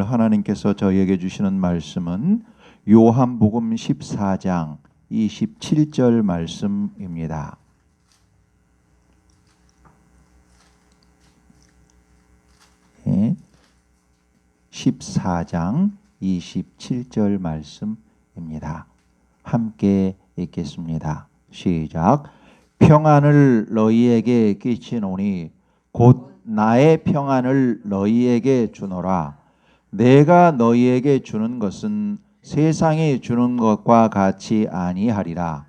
오늘 하나님께서 저희에게 주시는 말씀은 요한복음 14장 27절 말씀입니다. 네, 14장 27절 말씀입니다. 함께 읽겠습니다. 시작. 평안을 너희에게 끼치노니 곧 나의 평안을 너희에게 주노라. 내가 너희에게 주는 것은 세상이 주는 것과 같이 아니하리라.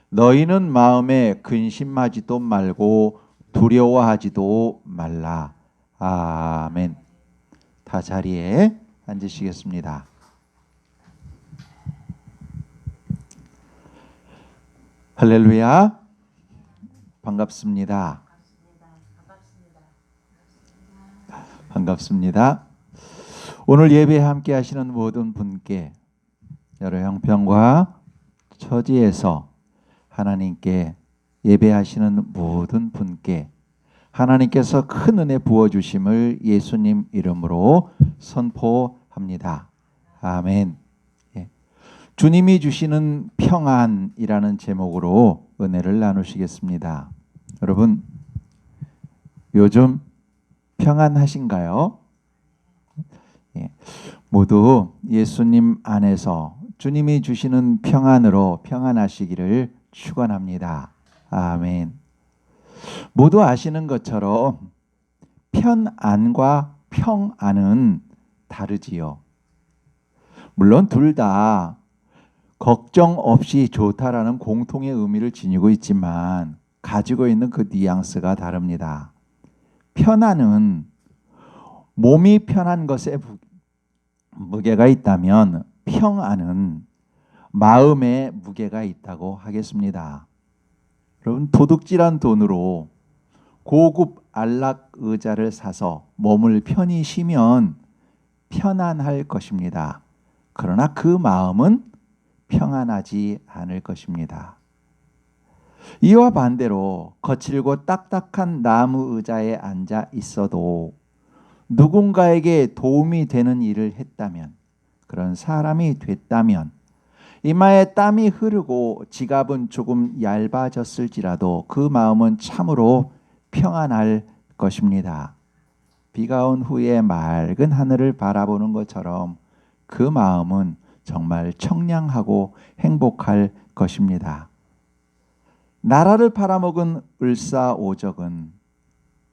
너희는 마음에 근심하지도 말고 두려워하지도 말라. 아멘. 다 자리에 앉으시겠습니다. 할렐루야. 반갑습니다. 반갑습니다. 오늘 예배에 함께 하시는 모든 분께 여러 형편과 처지에서 하나님께 예배하시는 모든 분께 하나님께서 큰 은혜 부어주심을 예수님 이름으로 선포합니다. 아멘. 예. 주님이 주시는 평안이라는 제목으로 은혜를 나누시겠습니다. 여러분, 요즘 평안하신가요? 예. 모두 예수님 안에서 주님이 주시는 평안으로 평안하시기를 축원합니다. 아멘. 모두 아시는 것처럼 편안과 평안은 다르지요. 물론 둘 다 걱정 없이 좋다라는 공통의 의미를 지니고 있지만 가지고 있는 그 뉘앙스가 다릅니다. 편안은 몸이 편한 것에 무게가 있다면 평안은 마음에 무게가 있다고 하겠습니다. 여러분, 도둑질한 돈으로 고급 안락 의자를 사서 몸을 편히 쉬면 편안할 것입니다. 그러나 그 마음은 평안하지 않을 것입니다. 이와 반대로 거칠고 딱딱한 나무 의자에 앉아 있어도 누군가에게 도움이 되는 일을 했다면, 그런 사람이 됐다면, 이마에 땀이 흐르고 지갑은 조금 얇아졌을지라도 그 마음은 참으로 평안할 것입니다. 비가 온 후에 맑은 하늘을 바라보는 것처럼 그 마음은 정말 청량하고 행복할 것입니다. 나라를 팔아먹은 을사오적은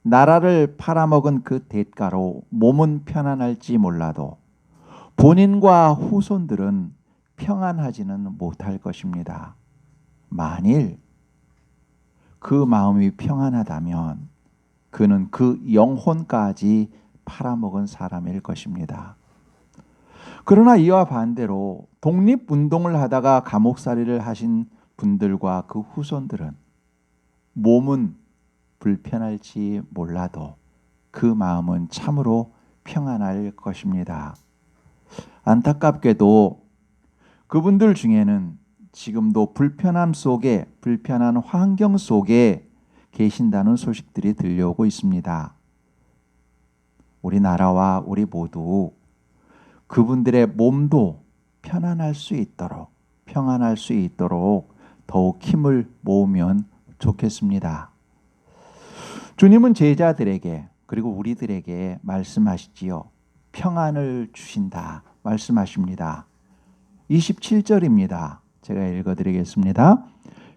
나라를 팔아먹은 그 대가로 몸은 편안할지 몰라도 본인과 후손들은 평안하지는 못할 것입니다. 만일 그 마음이 평안하다면 그는 그 영혼까지 팔아먹은 사람일 것입니다. 그러나 이와 반대로 독립운동을 하다가 감옥살이를 하신 분들과 그 후손들은 몸은 불편할지 몰라도 그 마음은 참으로 평안할 것입니다. 안타깝게도 그분들 중에는 지금도 불편함 속에, 불편한 환경 속에 계신다는 소식들이 들려오고 있습니다. 우리나라와 우리 모두 그분들의 몸도 평안할 수 있도록 더욱 힘을 모으면 좋겠습니다. 주님은 제자들에게 그리고 우리들에게 말씀하시지요. 평안을 주신다 말씀하십니다. 27절입니다. 제가 읽어드리겠습니다.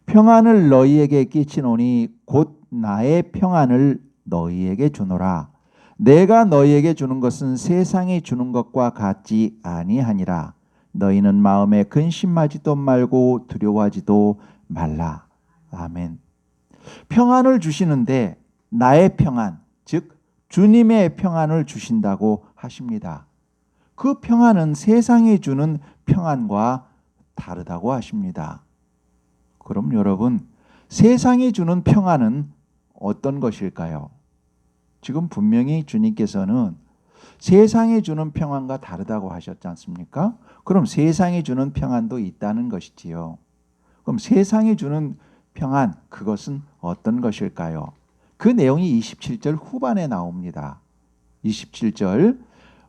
평안을 너희에게 끼치노니 곧 나의 평안을 너희에게 주노라. 내가 너희에게 주는 것은 세상이 주는 것과 같지 아니하니라. 너희는 마음에 근심하지도 말고 두려워하지도 말라. 아멘. 평안을 주시는데 나의 평안, 즉 주님의 평안을 주신다고 하십니다. 그 평안은 세상이 주는 평안과 다르다고 하십니다. 그럼 여러분, 세상이 주는 평안은 어떤 것일까요? 지금 분명히 주님께서는 세상이 주는 평안과 다르다고 하셨지 않습니까? 그럼 세상이 주는 평안도 있다는 것이지요. 그럼 세상이 주는 평안, 그것은 어떤 것일까요? 그 내용이 27절 후반에 나옵니다. 27절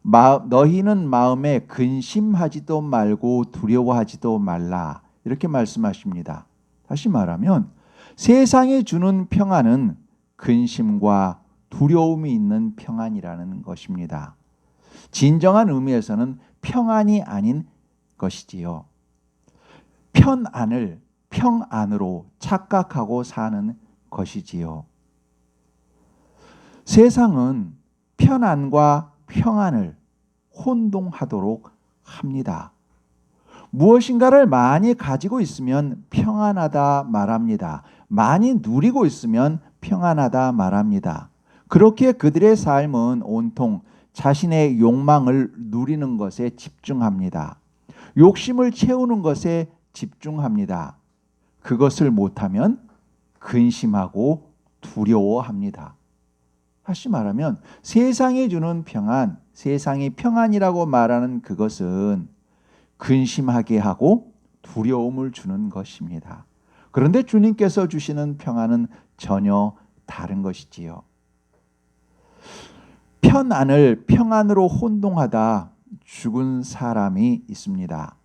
너희는 마음에 근심하지도 말고 두려워하지도 말라. 이렇게 말씀하십니다. 다시 말하면 세상이 주는 평안은 근심과 두려움이 있는 평안이라는 것입니다. 진정한 의미에서는 평안이 아닌 것이지요. 편안을 평안으로 착각하고 사는 것이지요. 세상은 편안과 평안을 혼동하도록 합니다. 무엇인가를 많이 가지고 있으면 평안하다 말합니다. 많이 누리고 있으면 평안하다 말합니다. 그렇게 그들의 삶은 온통 자신의 욕망을 누리는 것에 집중합니다. 욕심을 채우는 것에 집중합니다. 그것을 못하면 근심하고 두려워합니다. 다시 말하면 세상이 주는 평안, 세상이 평안이라고 말하는 그것은 근심하게 하고 두려움을 주는 것입니다. 그런데 주님께서 주시는 평안은 전혀 다른 것이지요. 편안을 평안으로 혼동하다 죽은 사람이 있습니다.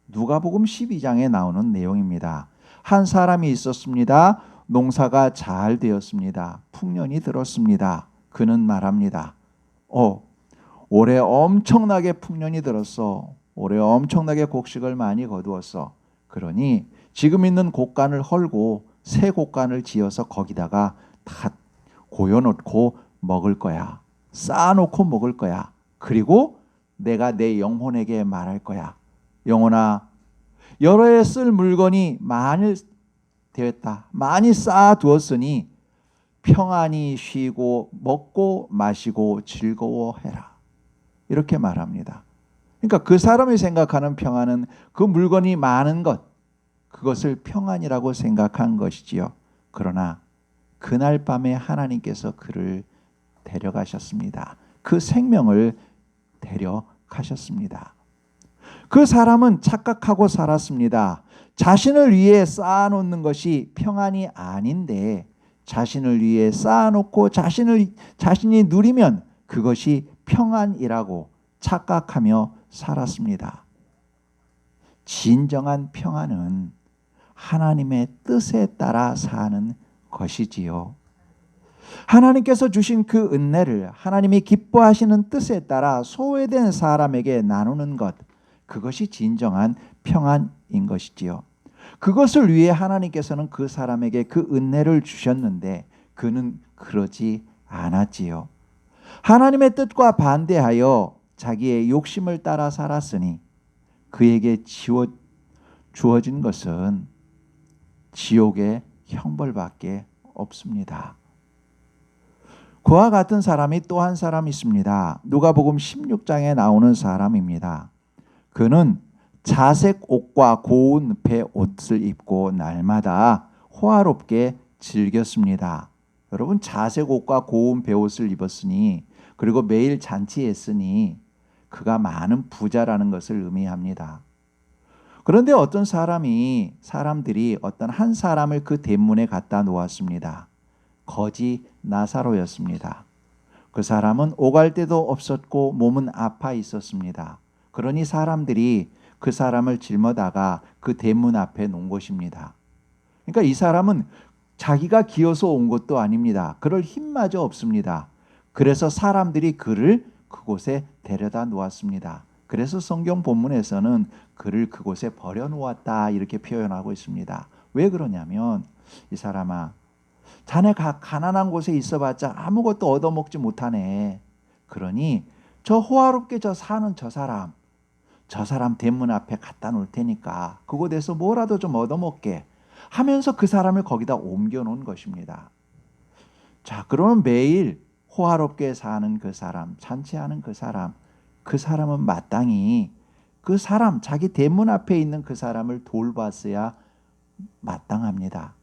누가복음 12장에 나오는 내용입니다. 한 사람이 있었습니다. 농사가 잘 되었습니다. 풍년이 들었습니다. 그는 말합니다. 올해 엄청나게 풍년이 들었어. 올해 엄청나게 곡식을 많이 거두었어. 그러니 지금 있는 곡간을 헐고 새 곡간을 지어서 거기다가 다 고여놓고 먹을 거야. 쌓아놓고 먹을 거야. 그리고 내가 내 영혼에게 말할 거야. 영혼아, 여러 해 쓸 물건이 많이 되었다. 많이 쌓아두었으니 평안히 쉬고 먹고 마시고 즐거워해라. 이렇게 말합니다. 그러니까 그 사람이 생각하는 평안은 그 물건이 많은 것, 그것을 평안이라고 생각한 것이지요. 그러나 그날 밤에 하나님께서 그를 데려가셨습니다. 그 생명을 데려가셨습니다. 그 사람은 착각하고 살았습니다. 자신을 위해 쌓아놓는 것이 평안이 아닌데 자신을 위해 쌓아놓고 자신이 누리면 그것이 평안이라고 착각하며 살았습니다. 진정한 평안은 하나님의 뜻에 따라 사는 것이지요. 하나님께서 주신 그 은혜를 하나님이 기뻐하시는 뜻에 따라 소외된 사람에게 나누는 것, 그것이 진정한 평안인 것이지요. 그것을 위해 하나님께서는 그 사람에게 그 은혜를 주셨는데 그는 그러지 않았지요. 하나님의 뜻과 반대하여 자기의 욕심을 따라 살았으니 그에게 주어진 것은 지옥의 형벌밖에 없습니다. 그와 같은 사람이 또 한 사람 있습니다. 누가복음 16장에 나오는 사람입니다. 그는 자색 옷과 고운 배 옷을 입고 날마다 호화롭게 즐겼습니다. 여러분, 자색 옷과 고운 배 옷을 입었으니 그리고 매일 잔치했으니 그가 많은 부자라는 것을 의미합니다. 그런데 어떤 사람들이 어떤 한 사람을 그 대문에 갖다 놓았습니다. 거지 나사로였습니다. 그 사람은 오갈 데도 없었고 몸은 아파 있었습니다. 그러니 사람들이 그 사람을 짊어다가 그 대문 앞에 놓은 것입니다. 그러니까 이 사람은 자기가 기어서 온 것도 아닙니다. 그럴 힘마저 없습니다. 그래서 사람들이 그를 그곳에 데려다 놓았습니다. 그래서 성경 본문에서는 그를 그곳에 버려놓았다 이렇게 표현하고 있습니다. 왜 그러냐면 이 사람아, 자네가 가난한 곳에 있어봤자 아무것도 얻어먹지 못하네. 그러니 저 호화롭게 사는 저 사람 대문 앞에 갖다 놓을 테니까 그곳에서 뭐라도 좀 얻어먹게 하면서 그 사람을 거기다 옮겨놓은 것입니다. 자, 그러면 매일 호화롭게 사는 그 사람, 잔치하는 그 사람은 마땅히 자기 대문 앞에 있는 그 사람을 돌봤어야 마땅합니다.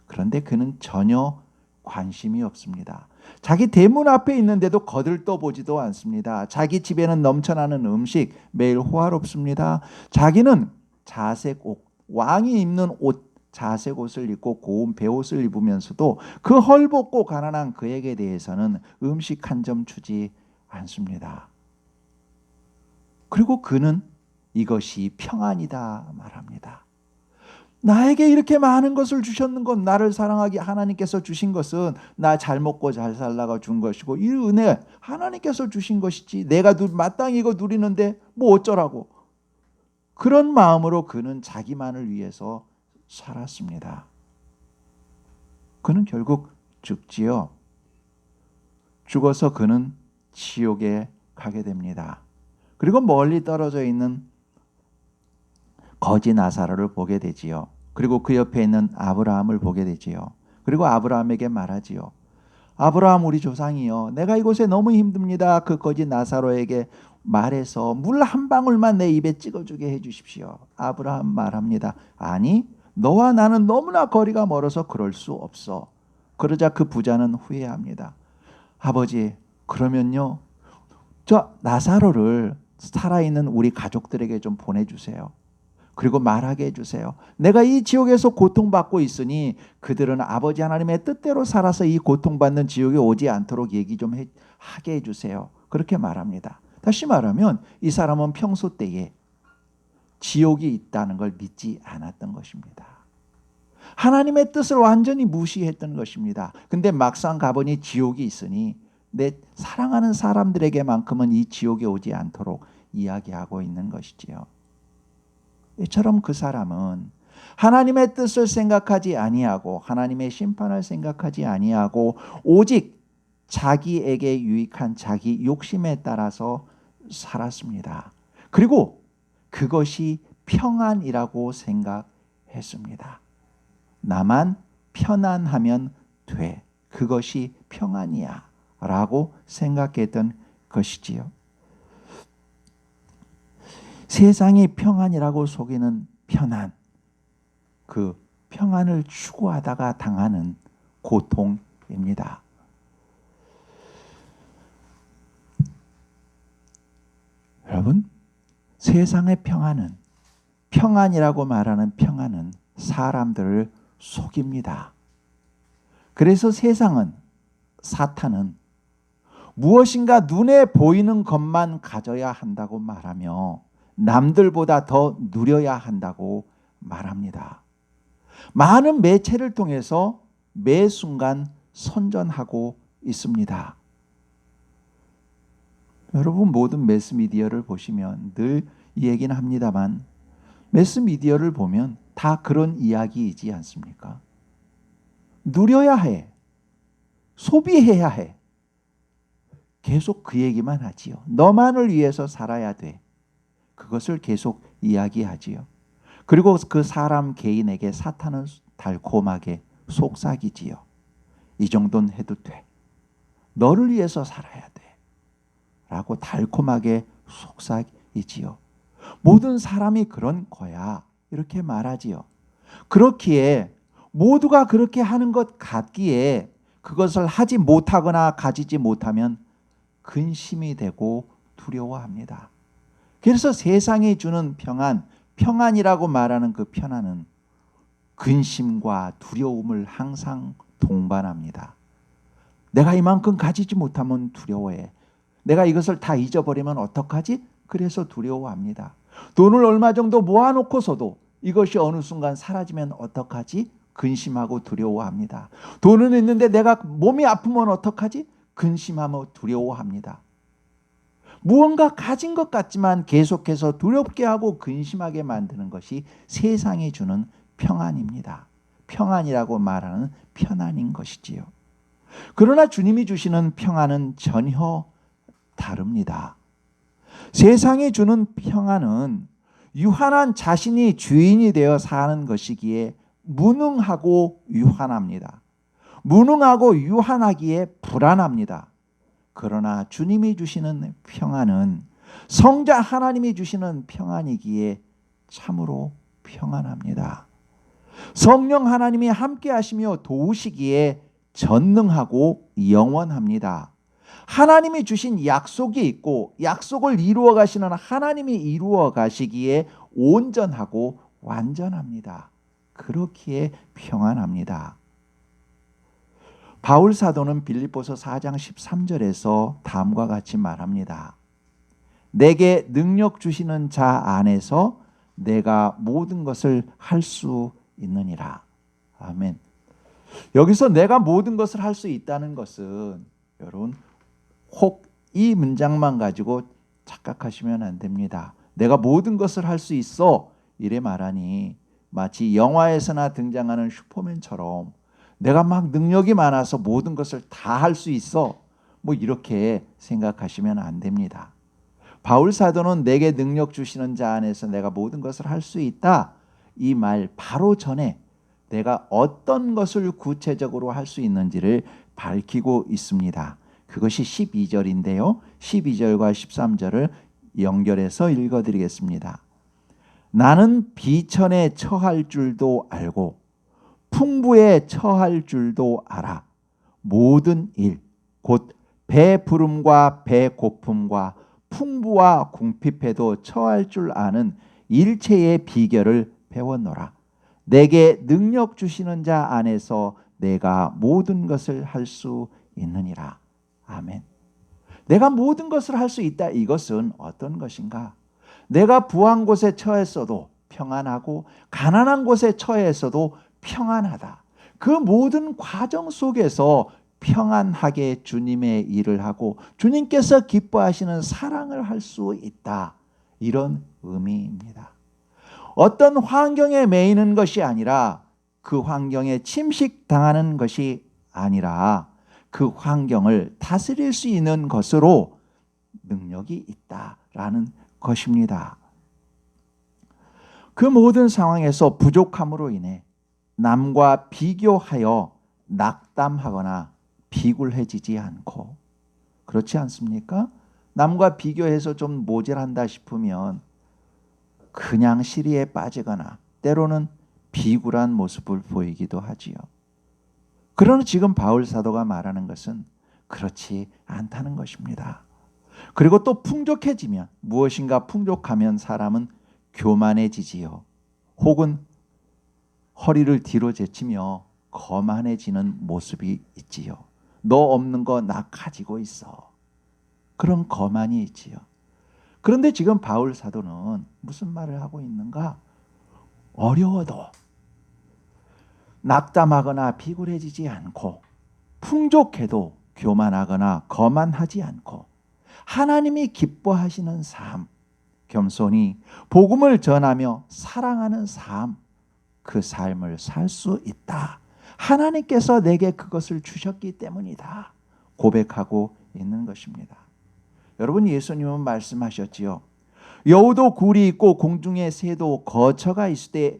그런데 그는 전혀 관심이 없습니다. 자기 대문 앞에 있는데도 거들떠보지도 않습니다. 자기 집에는 넘쳐나는 음식, 매일 호화롭습니다. 자기는 자색 옷, 왕이 입는 옷, 자색 옷을 입고 고운 베옷을 입으면서도 그 헐벗고 가난한 그에게 대해서는 음식 한 점 주지 않습니다. 그리고 그는 이것이 평안이다 말합니다. 나에게 이렇게 많은 것을 주셨는 건, 나를 사랑하게 하나님께서 주신 것은 나 잘 먹고 잘 살라고 준 것이고, 이 은혜 하나님께서 주신 것이지 내가 마땅히 이거 누리는데 뭐 어쩌라고. 그런 마음으로 그는 자기만을 위해서 살았습니다. 그는 결국 죽지요. 죽어서 그는 지옥에 가게 됩니다. 그리고 멀리 떨어져 있는 거지 나사로를 보게 되지요. 그리고 그 옆에 있는 아브라함을 보게 되지요. 그리고 아브라함에게 말하지요. 아브라함 우리 조상이요, 내가 이곳에 너무 힘듭니다. 그 거지 나사로에게 말해서 물 한 방울만 내 입에 찍어주게 해주십시오. 아브라함 말합니다. 아니, 너와 나는 너무나 거리가 멀어서 그럴 수 없어. 그러자 그 부자는 후회합니다. 아버지, 그러면요, 저 나사로를 살아있는 우리 가족들에게 좀 보내주세요. 그리고 말하게 해주세요. 내가 이 지옥에서 고통받고 있으니 그들은 아버지 하나님의 뜻대로 살아서 이 고통받는 지옥에 오지 않도록 얘기 좀 하게 해주세요. 그렇게 말합니다. 다시 말하면 이 사람은 평소 때에 지옥이 있다는 걸 믿지 않았던 것입니다. 하나님의 뜻을 완전히 무시했던 것입니다. 근데 막상 가보니 지옥이 있으니 내 사랑하는 사람들에게만큼은 이 지옥에 오지 않도록 이야기하고 있는 것이지요. 이처럼 그 사람은 하나님의 뜻을 생각하지 아니하고 하나님의 심판을 생각하지 아니하고 오직 자기에게 유익한 자기 욕심에 따라서 살았습니다. 그리고 그것이 평안이라고 생각했습니다. 나만 편안하면 돼. 그것이 평안이야 라고 생각했던 것이지요. 세상이 평안이라고 속이는 편안, 그 평안을 추구하다가 당하는 고통입니다. 여러분, 세상의 평안이라고 말하는 평안은 사람들을 속입니다. 그래서 세상은, 사탄은 무엇인가 눈에 보이는 것만 가져야 한다고 말하며 남들보다 더 누려야 한다고 말합니다. 많은 매체를 통해서 매 순간 선전하고 있습니다. 여러분, 모든 매스미디어를 보시면 늘 이 얘기는 합니다만, 매스미디어를 보면 다 그런 이야기이지 않습니까? 누려야 해. 소비해야 해. 계속 그 얘기만 하지요. 너만을 위해서 살아야 돼. 그것을 계속 이야기하지요. 그리고 그 사람 개인에게 사탄은 달콤하게 속삭이지요. 이 정도는 해도 돼. 너를 위해서 살아야 돼. 라고 달콤하게 속삭이지요. 모든 사람이 그런 거야. 이렇게 말하지요. 그렇기에 모두가 그렇게 하는 것 같기에 그것을 하지 못하거나 가지지 못하면 근심이 되고 두려워합니다. 그래서 세상이 주는 평안이라고 말하는 그 평안은 근심과 두려움을 항상 동반합니다. 내가 이만큼 가지지 못하면 두려워해. 내가 이것을 다 잊어버리면 어떡하지? 그래서 두려워합니다. 돈을 얼마 정도 모아놓고서도 이것이 어느 순간 사라지면 어떡하지? 근심하고 두려워합니다. 돈은 있는데 내가 몸이 아프면 어떡하지? 근심하며 두려워합니다. 무언가 가진 것 같지만 계속해서 두렵게 하고 근심하게 만드는 것이 세상이 주는 평안입니다. 평안이라고 말하는 편안인 것이지요. 그러나 주님이 주시는 평안은 전혀 다릅니다. 세상이 주는 평안은 유한한 자신이 주인이 되어 사는 것이기에 무능하고 유한합니다. 무능하고 유한하기에 불안합니다. 그러나 주님이 주시는 평안은 성자 하나님이 주시는 평안이기에 참으로 평안합니다. 성령 하나님이 함께 하시며 도우시기에 전능하고 영원합니다. 하나님이 주신 약속이 있고 약속을 이루어 가시는 하나님이 이루어 가시기에 온전하고 완전합니다. 그렇기에 평안합니다. 바울 사도는 빌립보서 4장 13절에서 다음과 같이 말합니다. 내게 능력 주시는 자 안에서 내가 모든 것을 할 수 있느니라. 아멘. 여기서 내가 모든 것을 할 수 있다는 것은 여러분 혹 이 문장만 가지고 착각하시면 안 됩니다. 내가 모든 것을 할 수 있어 이래 말하니 마치 영화에서나 등장하는 슈퍼맨처럼 내가 막 능력이 많아서 모든 것을 다 할 수 있어 뭐 이렇게 생각하시면 안 됩니다. 바울 사도는 내게 능력 주시는 자 안에서 내가 모든 것을 할 수 있다 이 말 바로 전에 내가 어떤 것을 구체적으로 할 수 있는지를 밝히고 있습니다. 그것이 12절인데요. 12절과 13절을 연결해서 읽어드리겠습니다. 나는 비천에 처할 줄도 알고 풍부에 처할 줄도 알아. 모든 일, 곧 배부름과 배고픔과 풍부와 궁핍에도 처할 줄 아는 일체의 비결을 배웠노라. 내게 능력 주시는 자 안에서 내가 모든 것을 할 수 있느니라. 아멘. 내가 모든 것을 할 수 있다. 이것은 어떤 것인가? 내가 부한 곳에 처했어도 평안하고 가난한 곳에 처했어도 평안하다. 그 모든 과정 속에서 평안하게 주님의 일을 하고 주님께서 기뻐하시는 사랑을 할 수 있다. 이런 의미입니다. 어떤 환경에 매이는 것이 아니라 그 환경에 침식당하는 것이 아니라 그 환경을 다스릴 수 있는 것으로 능력이 있다라는 것입니다. 그 모든 상황에서 부족함으로 인해 남과 비교하여 낙담하거나 비굴해지지 않고 그렇지 않습니까? 남과 비교해서 좀 모자란다 싶으면 그냥 시리에 빠지거나 때로는 비굴한 모습을 보이기도 하지요. 그러나 지금 바울 사도가 말하는 것은 그렇지 않다는 것입니다. 그리고 또 풍족해지면 무엇인가 풍족하면 사람은 교만해지지요. 혹은 허리를 뒤로 제치며 거만해지는 모습이 있지요. 너 없는 거 나 가지고 있어. 그런 거만이 있지요. 그런데 지금 바울 사도는 무슨 말을 하고 있는가? 어려워도 낙담하거나 비굴해지지 않고 풍족해도 교만하거나 거만하지 않고 하나님이 기뻐하시는 삶, 겸손히 복음을 전하며 사랑하는 삶, 그 삶을 살 수 있다. 하나님께서 내게 그것을 주셨기 때문이다. 고백하고 있는 것입니다. 여러분, 예수님은 말씀하셨지요. 여우도 굴이 있고 공중의 새도 거처가 있을 때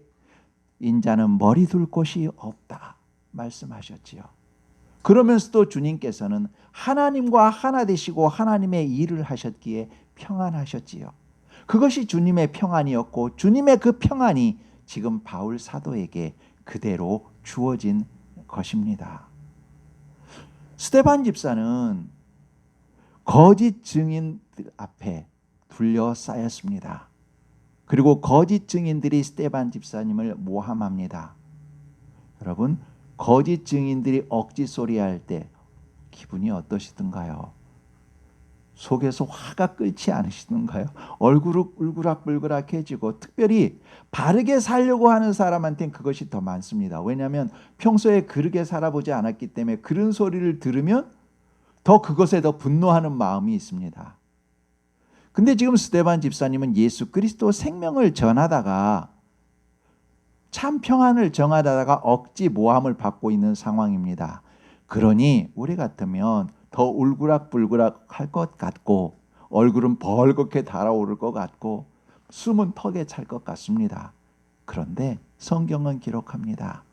인자는 머리 둘 곳이 없다 말씀하셨지요. 그러면서도 주님께서는 하나님과 하나 되시고 하나님의 일을 하셨기에 평안하셨지요. 그것이 주님의 평안이었고 주님의 그 평안이 지금 바울 사도에게 그대로 주어진 것입니다. 스데반 집사는 거짓 증인들 앞에 둘러싸였습니다. 그리고 거짓 증인들이 스데반 집사님을 모함합니다. 여러분, 거짓 증인들이 억지 소리할 때 기분이 어떠시던가요? 속에서 화가 끓지 않으시던가요? 얼굴이 울그락불그락해지고 특별히 바르게 살려고 하는 사람한테는 그것이 더 많습니다. 왜냐하면 평소에 그르게 살아보지 않았기 때문에 그런 소리를 들으면 더 그것에 더 분노하는 마음이 있습니다. 근데 지금 스데반 집사님은 예수 그리스도 생명을 전하다가 참 평안을 정하다가 억지 모함을 받고 있는 상황입니다. 그러니 우리 같으면 더 울그락불그락 할 것 같고 얼굴은 벌겋게 달아오를 것 같고 숨은 턱에 찰 것 같습니다. 그런데 성경은 기록합니다.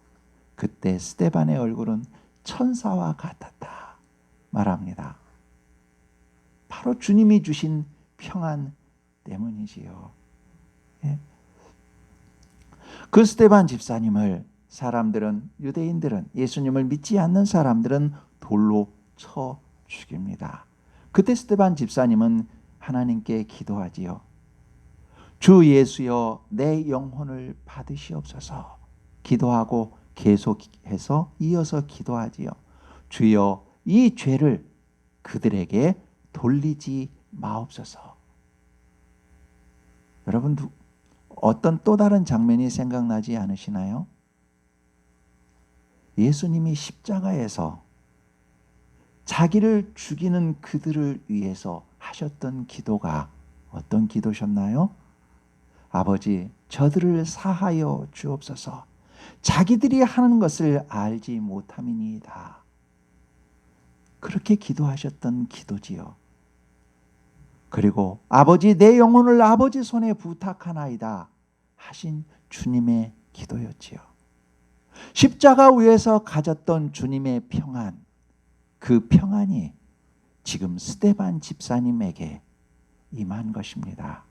그때 스데반의 얼굴은 천사와 같았다 말합니다. 바로 주님이 주신 평안 때문이지요. 예. 그 스데반 집사님을 사람들은, 유대인들은, 예수님을 믿지 않는 사람들은 돌로 쳐 죽입니다. 그때 스데반 집사님은 하나님께 기도하지요. 주 예수여 내 영혼을 받으시옵소서. 기도하고 계속해서 이어서 기도하지요. 주여 이 죄를 그들에게 돌리지 마옵소서. 여러분 어떤 또 다른 장면이 생각나지 않으시나요? 예수님이 십자가에서 자기를 죽이는 그들을 위해서 하셨던 기도가 어떤 기도셨나요? 아버지, 저들을 사하여 주옵소서. 자기들이 하는 것을 알지 못함이니이다. 그렇게 기도하셨던 기도지요. 그리고 아버지, 내 영혼을 아버지 손에 부탁하나이다 하신 주님의 기도였지요. 십자가 위에서 가졌던 주님의 평안, 그 평안이 지금 스데반 집사님에게 임한 것입니다.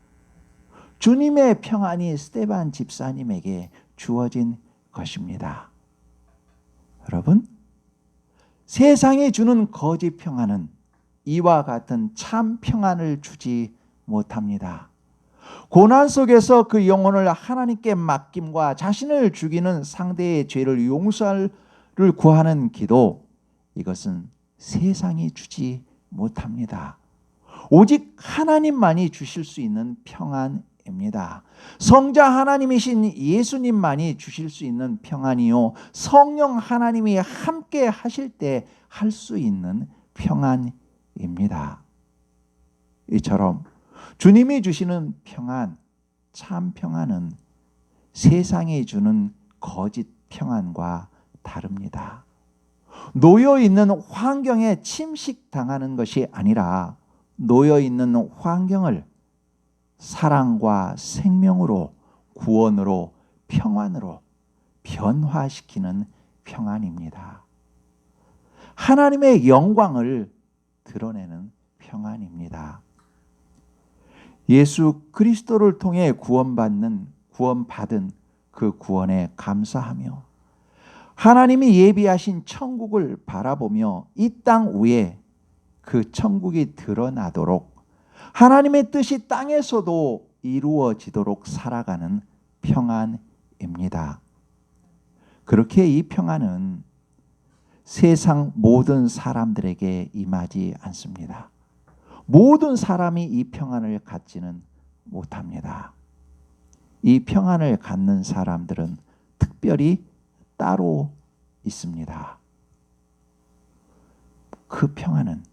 주님의 평안이 스데반 집사님에게 주어진 것입니다. 여러분, 세상이 주는 거짓 평안은 이와 같은 참 평안을 주지 못합니다. 고난 속에서 그 영혼을 하나님께 맡김과 자신을 죽이는 상대의 죄를 용서를 구하는 기도, 이것은 세상이 주지 못합니다. 오직 하나님만이 주실 수 있는 평안입니다. 성자 하나님이신 예수님만이 주실 수 있는 평안이요, 성령 하나님이 함께 하실 때 할 수 있는 평안입니다. 이처럼 주님이 주시는 평안, 참 평안은 세상이 주는 거짓 평안과 다릅니다. 놓여 있는 환경에 침식당하는 것이 아니라 놓여 있는 환경을 사랑과 생명으로, 구원으로, 평안으로 변화시키는 평안입니다. 하나님의 영광을 드러내는 평안입니다. 예수 그리스도를 통해 구원받은 그 구원에 감사하며 하나님이 예비하신 천국을 바라보며 이 땅 위에 그 천국이 드러나도록 하나님의 뜻이 땅에서도 이루어지도록 살아가는 평안입니다. 그렇게 이 평안은 세상 모든 사람들에게 임하지 않습니다. 모든 사람이 이 평안을 갖지는 못합니다. 이 평안을 갖는 사람들은 특별히 따로 있습니다. 그 평안은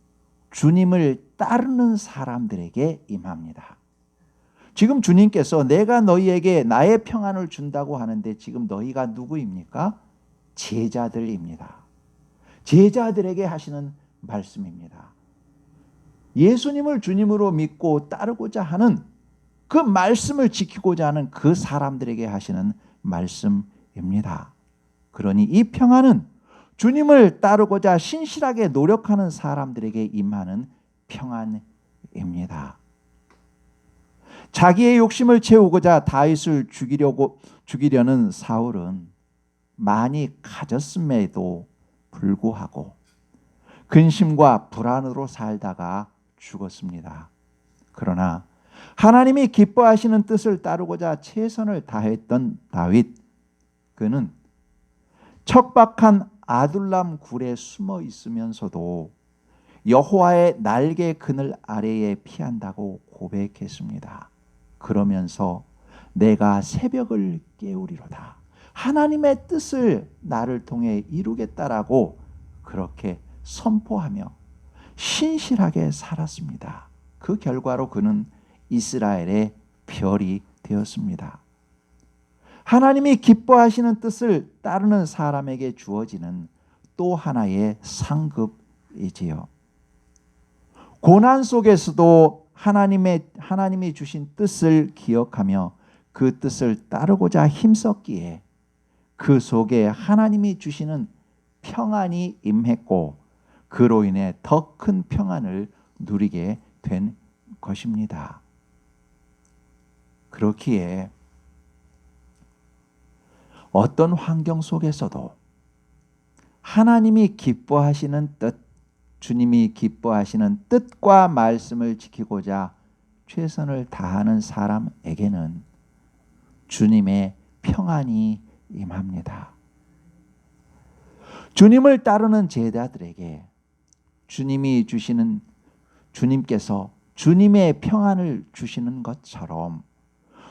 주님을 따르는 사람들에게 임합니다. 지금 주님께서 내가 너희에게 나의 평안을 준다고 하는데 지금 너희가 누구입니까? 제자들입니다. 제자들에게 하시는 말씀입니다. 예수님을 주님으로 믿고 따르고자 하는 그 말씀을 지키고자 하는 그 사람들에게 하시는 말씀입니다. 그러니 이 평안은 주님을 따르고자 신실하게 노력하는 사람들에게 임하는 평안입니다. 자기의 욕심을 채우고자 다윗을 죽이려는 사울은 많이 가졌음에도 불구하고 근심과 불안으로 살다가 죽었습니다. 그러나 하나님이 기뻐하시는 뜻을 따르고자 최선을 다했던 다윗, 그는 척박한 아둘람 굴에 숨어 있으면서도 여호와의 날개 그늘 아래에 피한다고 고백했습니다. 그러면서 내가 새벽을 깨우리로다, 하나님의 뜻을 나를 통해 이루겠다라고 그렇게 선포하며 신실하게 살았습니다. 그 결과로 그는 이스라엘의 별이 되었습니다. 하나님이 기뻐하시는 뜻을 따르는 사람에게 주어지는 또 하나의 상급이지요. 고난 속에서도 하나님이 주신 뜻을 기억하며 그 뜻을 따르고자 힘썼기에 그 속에 하나님이 주시는 평안이 임했고 그로 인해 더 큰 평안을 누리게 된 것입니다. 그렇기에 어떤 환경 속에서도 하나님이 기뻐하시는 뜻, 주님이 기뻐하시는 뜻과 말씀을 지키고자 최선을 다하는 사람에게는 주님의 평안이 임합니다. 주님을 따르는 제자들에게 주님께서 주님의 평안을 주시는 것처럼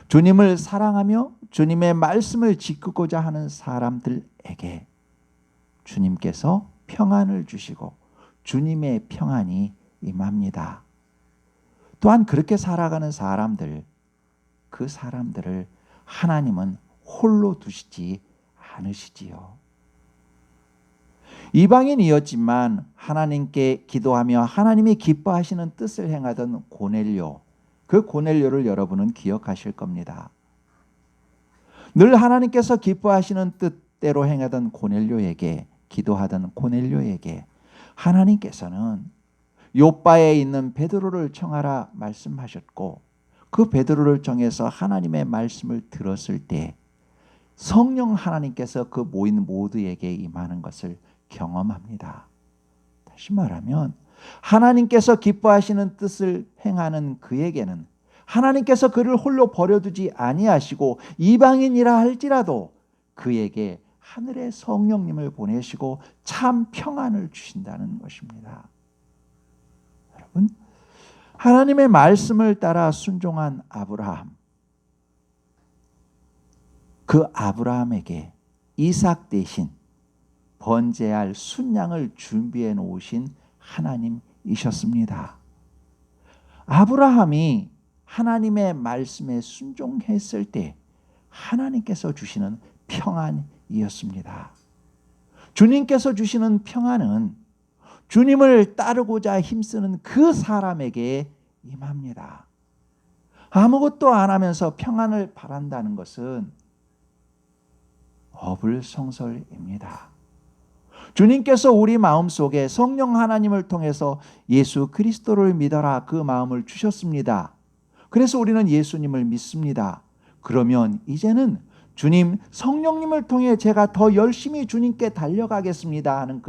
주님을 사랑하며 주님의 말씀을 지키고자 하는 사람들에게 주님께서 평안을 주시고 주님의 평안이 임합니다. 또한 그렇게 살아가는 사람들, 그 사람들을 하나님은 홀로 두시지 않으시지요. 이방인이었지만 하나님께 기도하며 하나님이 기뻐하시는 뜻을 행하던 고넬료, 그 고넬료를 여러분은 기억하실 겁니다. 늘 하나님께서 기뻐하시는 뜻대로 행하던 고넬료에게, 기도하던 고넬료에게 하나님께서는 요바에 있는 베드로를 청하라 말씀하셨고, 그 베드로를 정해서 하나님의 말씀을 들었을 때 성령 하나님께서 그 모인 모두에게 임하는 것을 경험합니다. 다시 말하면 하나님께서 기뻐하시는 뜻을 행하는 그에게는 하나님께서 그를 홀로 버려두지 아니하시고 이방인이라 할지라도 그에게 하늘의 성령님을 보내시고 참 평안을 주신다는 것입니다. 여러분, 하나님의 말씀을 따라 순종한 아브라함, 그 아브라함에게 이삭 대신 번제할 순양을 준비해 놓으신 하나님이셨습니다. 아브라함이 하나님의 말씀에 순종했을 때 하나님께서 주시는 평안이었습니다. 주님께서 주시는 평안은 주님을 따르고자 힘쓰는 그 사람에게 임합니다. 아무것도 안 하면서 평안을 바란다는 것은 어불성설입니다. 주님께서 우리 마음속에 성령 하나님을 통해서 예수 그리스도를 믿어라, 그 마음을 주셨습니다. 그래서 우리는 예수님을 믿습니다. 그러면 이제는 주님, 성령님을 통해 제가 더 열심히 주님께 달려가겠습니다 하는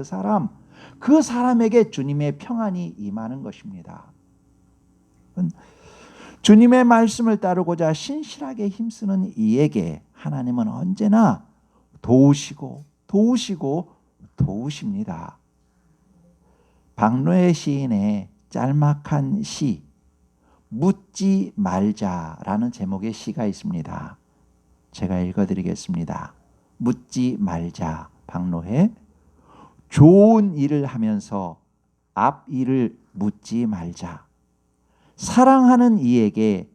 그 사람에게 주님의 평안이 임하는 것입니다. 주님의 말씀을 따르고자 신실하게 힘쓰는 이에게 하나님은 언제나 도우시고 도우십니다. 박노해 시인의 짤막한 시, 묻지 말자라는 제목의 시가 있습니다. 제가 읽어드리겠습니다. 묻지 말자. 박노해. 좋은 일을 하면서 앞 일을 묻지 말자. 사랑하는 이에게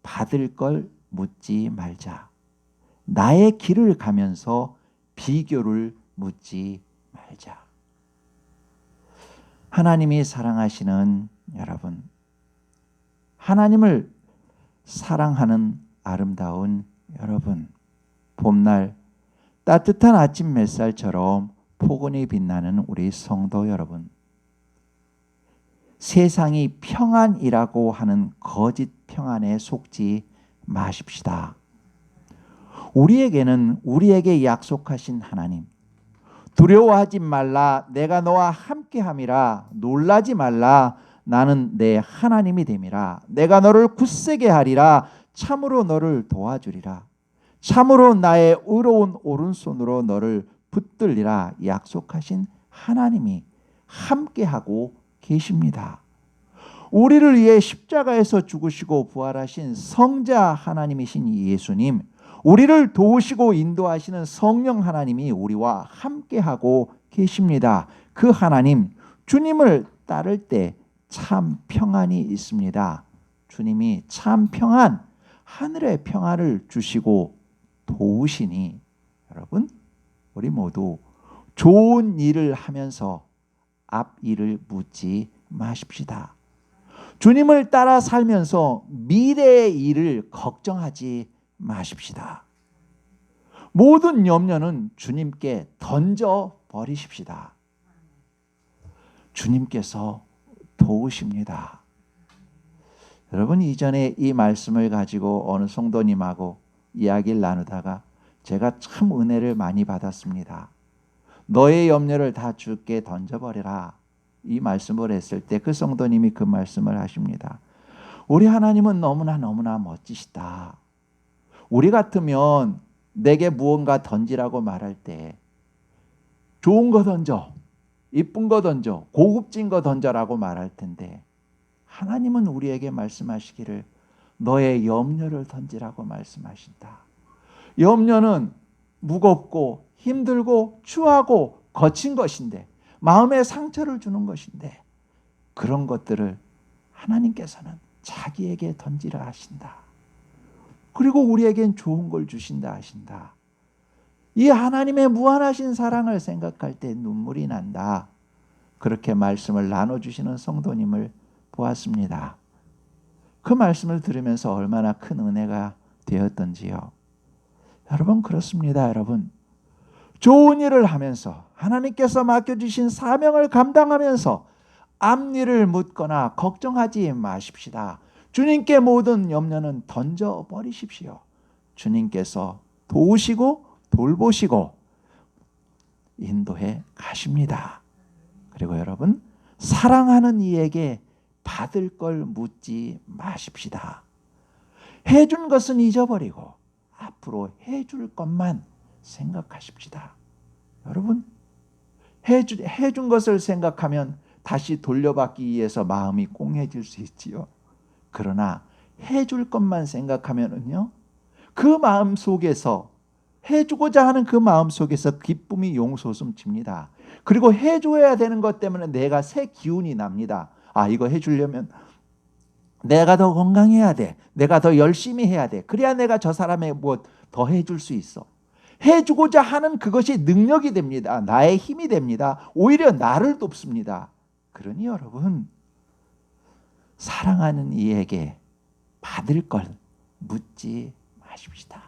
받을 걸 묻지 말자. 나의 길을 가면서 비교를 묻지 말자. 하나님이 사랑하시는 여러분, 하나님을 사랑하는 아름다운 여러분, 봄날 따뜻한 아침 햇살처럼 포근히 빛나는 우리 성도 여러분, 세상이 평안이라고 하는 거짓 평안에 속지 마십시다. 우리에게 약속하신 하나님, 두려워하지 말라, 내가 너와 함께함이라, 놀라지 말라, 나는 내 하나님이 됨이라, 내가 너를 굳세게 하리라, 참으로 너를 도와주리라, 참으로 나의 의로운 오른손으로 너를 붙들리라 약속하신 하나님이 함께하고 계십니다. 우리를 위해 십자가에서 죽으시고 부활하신 성자 하나님이신 예수님, 우리를 도우시고 인도하시는 성령 하나님이 우리와 함께하고 계십니다. 그 하나님, 주님을 따를 때 참 평안이 있습니다. 주님이 참 평안, 하늘의 평안을 주시고 도우시니 여러분, 우리 모두 좋은 일을 하면서 앞 일을 묻지 마십시다. 주님을 따라 살면서 미래의 일을 걱정하지 마십시다. 모든 염려는 주님께 던져 버리십시다. 주님께서 도우십니다. 여러분, 이전에 이 말씀을 가지고 어느 성도님하고 이야기를 나누다가 제가 참 은혜를 많이 받았습니다. 너의 염려를 다 주께 던져버려라, 이 말씀을 했을 때 그 성도님이 그 말씀을 하십니다. 우리 하나님은 너무나 멋지시다. 우리 같으면 내게 무언가 던지라고 말할 때 좋은 거 던져, 이쁜 거 던져, 고급진 거 던져라고 말할 텐데 하나님은 우리에게 말씀하시기를 너의 염려를 던지라고 말씀하신다. 염려는 무겁고 힘들고 추하고 거친 것인데, 마음에 상처를 주는 것인데, 그런 것들을 하나님께서는 자기에게 던지라 하신다. 그리고 우리에겐 좋은 걸 주신다 하신다. 이 하나님의 무한하신 사랑을 생각할 때 눈물이 난다. 그렇게 말씀을 나눠주시는 성도님을 보았습니다. 그 말씀을 들으면서 얼마나 큰 은혜가 되었던지요. 여러분, 그렇습니다. 여러분, 좋은 일을 하면서 하나님께서 맡겨주신 사명을 감당하면서 앞일을 묻거나 걱정하지 마십시다. 주님께 모든 염려는 던져버리십시오. 주님께서 도우시고 돌보시고 인도해 가십니다. 그리고 여러분, 사랑하는 이에게 받을 걸 묻지 마십시다. 해준 것은 잊어버리고 앞으로 해줄 것만 생각하십시다. 여러분, 해준 것을 생각하면 다시 돌려받기 위해서 마음이 꽁해질 수 있지요. 그러나 해줄 것만 생각하면은요, 그 마음 속에서, 해주고자 하는 그 마음 속에서 기쁨이 용솟음칩니다. 그리고 해줘야 되는 것 때문에 내가 새 기운이 납니다. 아, 이거 해주려면 내가 더 건강해야 돼. 내가 더 열심히 해야 돼. 그래야 내가 저 사람에 뭐 더 해줄 수 있어. 해주고자 하는 그것이 능력이 됩니다. 나의 힘이 됩니다. 오히려 나를 돕습니다. 그러니 여러분, 사랑하는 이에게 받을 걸 묻지 마십시다.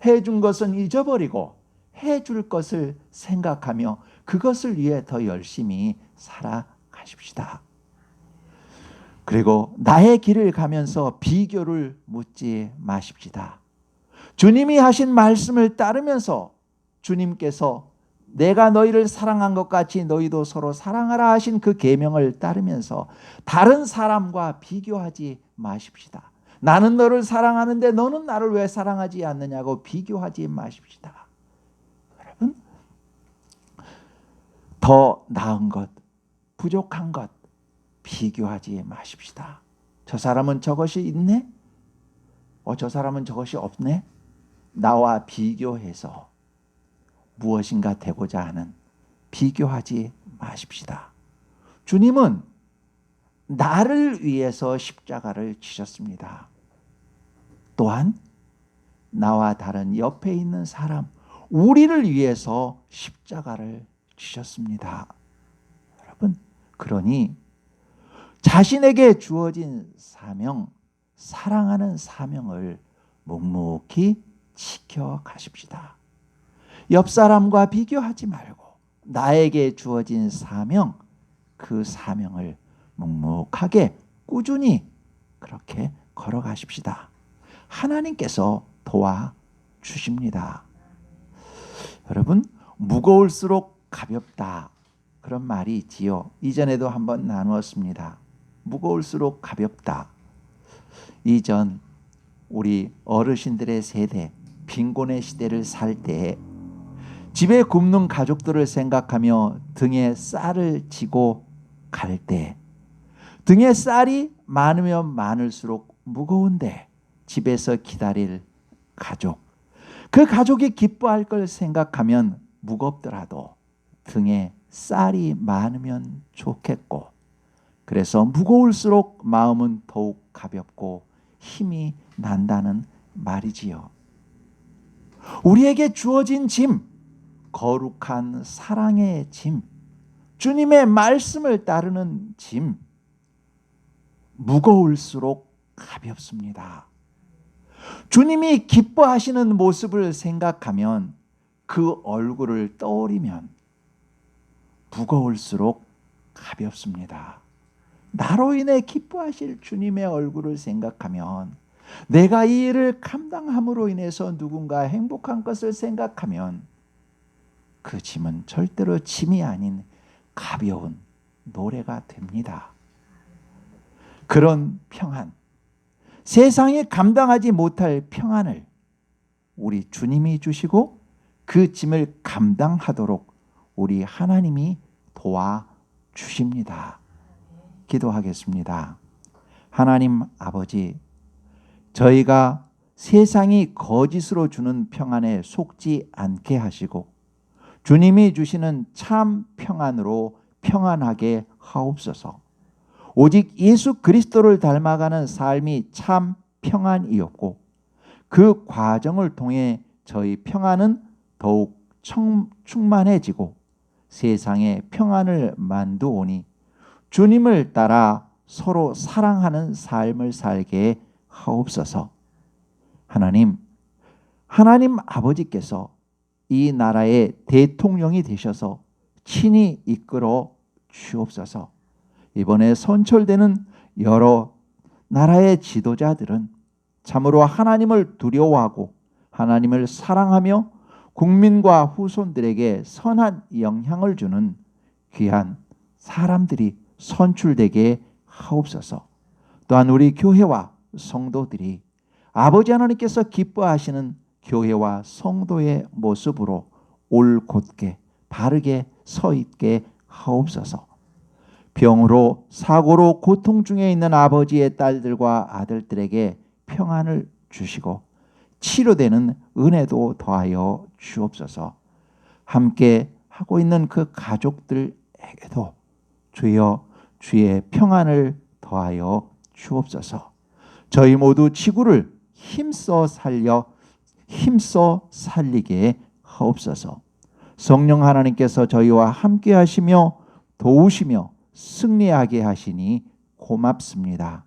해준 것은 잊어버리고 해줄 것을 생각하며 그것을 위해 더 열심히 살아가십시다. 그리고 나의 길을 가면서 비교를 묻지 마십시다. 주님이 하신 말씀을 따르면서 주님께서 내가 너희를 사랑한 것 같이 너희도 서로 사랑하라 하신 그 계명을 따르면서 다른 사람과 비교하지 마십시다. 나는 너를 사랑하는데 너는 나를 왜 사랑하지 않느냐고 비교하지 마십시다. 여러분, 더 나은 것, 부족한 것 비교하지 마십시다. 저 사람은 저것이 있네? 저 사람은 저것이 없네? 나와 비교해서 무엇인가 되고자 하는, 비교하지 마십시다. 주님은 나를 위해서 십자가를 지셨습니다. 또한 나와 다른 옆에 있는 사람, 우리를 위해서 십자가를 지셨습니다. 여러분, 그러니 자신에게 주어진 사명, 사랑하는 사명을 묵묵히 지켜가십시다. 옆 사람과 비교하지 말고 나에게 주어진 사명, 그 사명을 묵묵하게 꾸준히 그렇게 걸어가십시다. 하나님께서 도와주십니다. 여러분, 무거울수록 가볍다, 그런 말이 있지요. 이전에도 한번 나누었습니다. 무거울수록 가볍다. 이전 우리 어르신들의 세대, 빈곤의 시대를 살 때 집에 굶는 가족들을 생각하며 등에 쌀을 지고 갈 때, 등에 쌀이 많으면 많을수록 무거운데 집에서 기다릴 가족, 그 가족이 기뻐할 걸 생각하면 무겁더라도 등에 쌀이 많으면 좋겠고, 그래서 무거울수록 마음은 더욱 가볍고 힘이 난다는 말이지요. 우리에게 주어진 짐, 거룩한 사랑의 짐, 주님의 말씀을 따르는 짐, 무거울수록 가볍습니다. 주님이 기뻐하시는 모습을 생각하면, 그 얼굴을 떠올리면 무거울수록 가볍습니다. 나로 인해 기뻐하실 주님의 얼굴을 생각하면, 내가 이 일을 감당함으로 인해서 누군가 행복한 것을 생각하면 그 짐은 절대로 짐이 아닌 가벼운 노래가 됩니다. 그런 평안, 세상이 감당하지 못할 평안을 우리 주님이 주시고 그 짐을 감당하도록 우리 하나님이 도와주십니다. 기도하겠습니다. 하나님 아버지, 저희가 세상이 거짓으로 주는 평안에 속지 않게 하시고 주님이 주시는 참 평안으로 평안하게 하옵소서. 오직 예수 그리스도를 닮아가는 삶이 참 평안이었고 그 과정을 통해 저희 평안은 더욱 충만해지고 세상에 평안을 만두오니 주님을 따라 서로 사랑하는 삶을 살게 하옵소서. 하나님 아버지께서 이 나라의 대통령이 되셔서 친히 이끌어 주옵소서. 이번에 선출되는 여러 나라의 지도자들은 참으로 하나님을 두려워하고 하나님을 사랑하며 국민과 후손들에게 선한 영향을 주는 귀한 사람들이 선출되게 하옵소서. 또한 우리 교회와 성도들이 아버지 하나님께서 기뻐하시는 교회와 성도의 모습으로 올곧게 바르게 서 있게 하옵소서. 병으로 사고로 고통 중에 있는 아버지의 딸들과 아들들에게 평안을 주시고 치료되는 은혜도 더하여 주옵소서. 함께 하고 있는 그 가족들에게도 주여 주의 평안을 더하여 주옵소서. 저희 모두 지구를 힘써 살리게 하옵소서. 성령 하나님께서 저희와 함께 하시며 도우시며 승리하게 하시니 고맙습니다.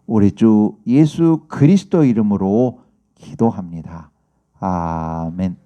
우리 주 예수 그리스도 이름으로 기도합니다. 아멘.